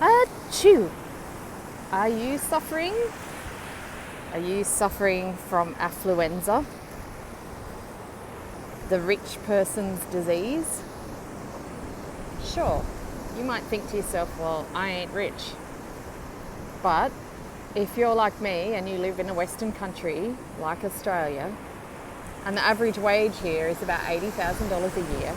Achoo! Are you suffering? Are you suffering from affluenza? The rich person's disease? Sure, you might think to yourself, well, I ain't rich. But if you're like me and you live in a Western country like Australia, and the average wage here is about $80,000 a year,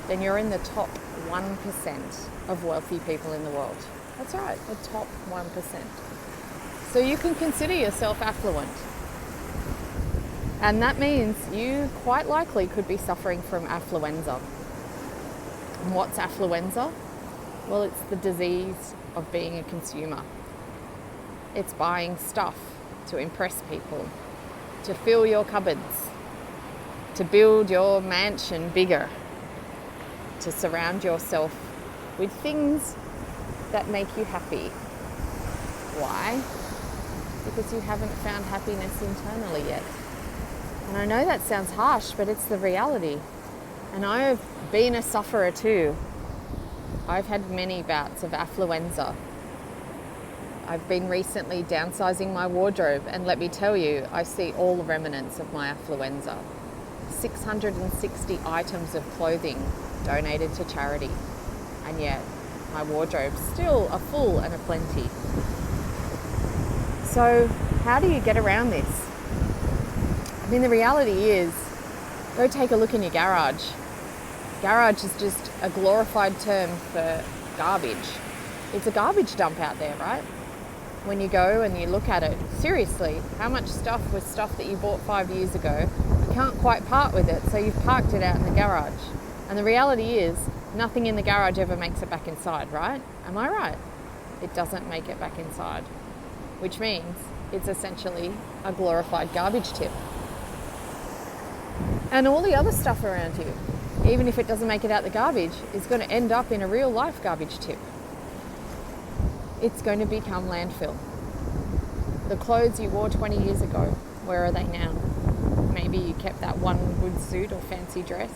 then you're in the top 1% of wealthy people in the world. That's right, the top 1%. So you can consider yourself affluent. And that means you quite likely could be suffering from affluenza. And what's affluenza? Well, it's the disease of being a consumer. It's buying stuff to impress people, to fill your cupboards, to build your mansion bigger, to surround yourself with things that make you happy. Why? Because you haven't found happiness internally yet. And I know that sounds harsh, but it's the reality. And I've been a sufferer too. I've had many bouts of affluenza. I've been recently downsizing my wardrobe, and let me tell you, I see all the remnants of my affluenza. 660 items of clothing donated to charity, and yet my wardrobe's still a full and a plenty. So how do you get around this? I mean, the reality is, go take a look in your garage. Garage is just a glorified term for garbage. It's a garbage dump out there, right? When you go and you look at it, seriously, how much stuff was stuff that you bought 5 years ago? You can't quite part with it, so you've parked it out in the garage. And the reality is, nothing in the garage ever makes it back inside, right? Am I right? It doesn't make it back inside, which means it's essentially a glorified garbage tip. And all the other stuff around you, even if it doesn't make it out the garbage, is going to end up in a real life garbage tip. It's going to become landfill. The clothes you wore 20 years ago, where are they now? Maybe you kept that one good suit or fancy dress.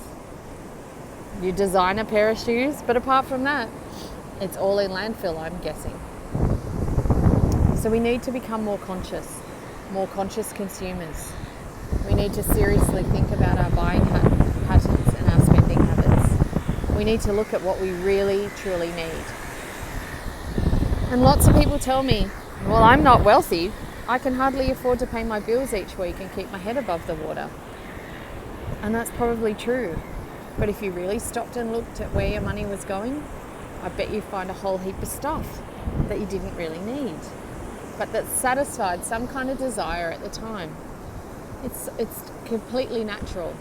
You design a pair of shoes, but apart from that, it's all in landfill, I'm guessing. So we need to become more conscious consumers. We need to seriously think about our buying patterns and our spending habits. We need to look at what we really, truly need. And lots of people tell me, well, I'm not wealthy. I can hardly afford to pay my bills each week and keep my head above the water. And that's probably true. But if you really stopped and looked at where your money was going, I bet you'd find a whole heap of stuff that you didn't really need, but that satisfied some kind of desire at the time. It's completely natural.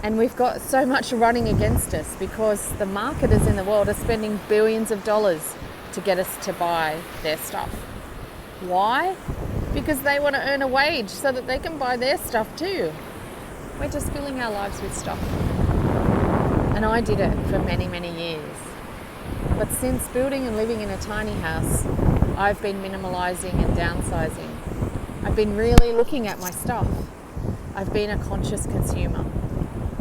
And we've got so much running against us because the marketers in the world are spending billions of dollars to get us to buy their stuff. Why? Because they want to earn a wage so that they can buy their stuff too. We're just filling our lives with stuff. And I did it for many, many years. But since building and living in a tiny house, I've been minimalizing and downsizing. I've been really looking at my stuff. I've been a conscious consumer.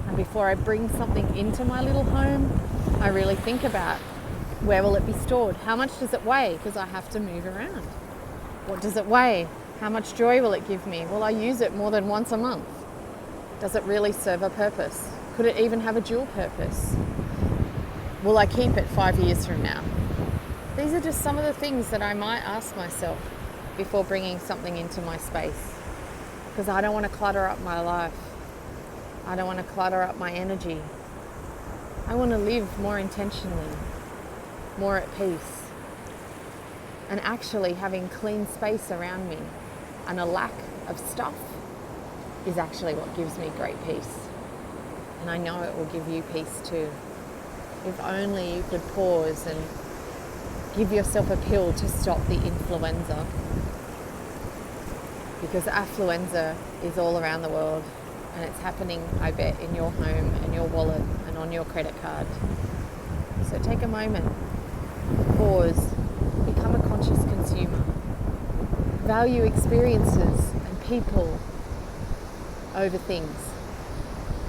And before I bring something into my little home, I really think about, where will it be stored? How much does it weigh? Because I have to move around. What does it weigh? How much joy will it give me? Will I use it more than once a month? Does it really serve a purpose? Could it even have a dual purpose? Will I keep it 5 years from now? These are just some of the things that I might ask myself before bringing something into my space. Because I don't want to clutter up my life. I don't want to clutter up my energy. I want to live more intentionally, more at peace. And actually having clean space around me and a lack of stuff is actually what gives me great peace. And I know it will give you peace too. If only you could pause and give yourself a pill to stop the influenza. Because affluenza is all around the world, and it's happening, I bet, in your home and your wallet and on your credit card. So take a moment, pause, become a conscious consumer. Value experiences and people over things,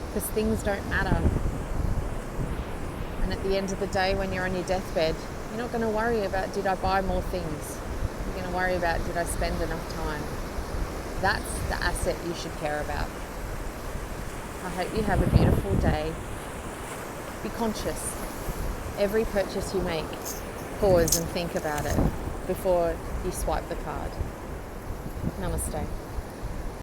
because things don't matter. And at the end of the day, when you're on your deathbed, You're not going to worry about, did I buy more things? You're going to worry about, did I spend enough time? That's the asset you should care about. I hope you have a beautiful day. Be conscious. Every purchase you make, pause and think about it before you swipe the card. Namaste.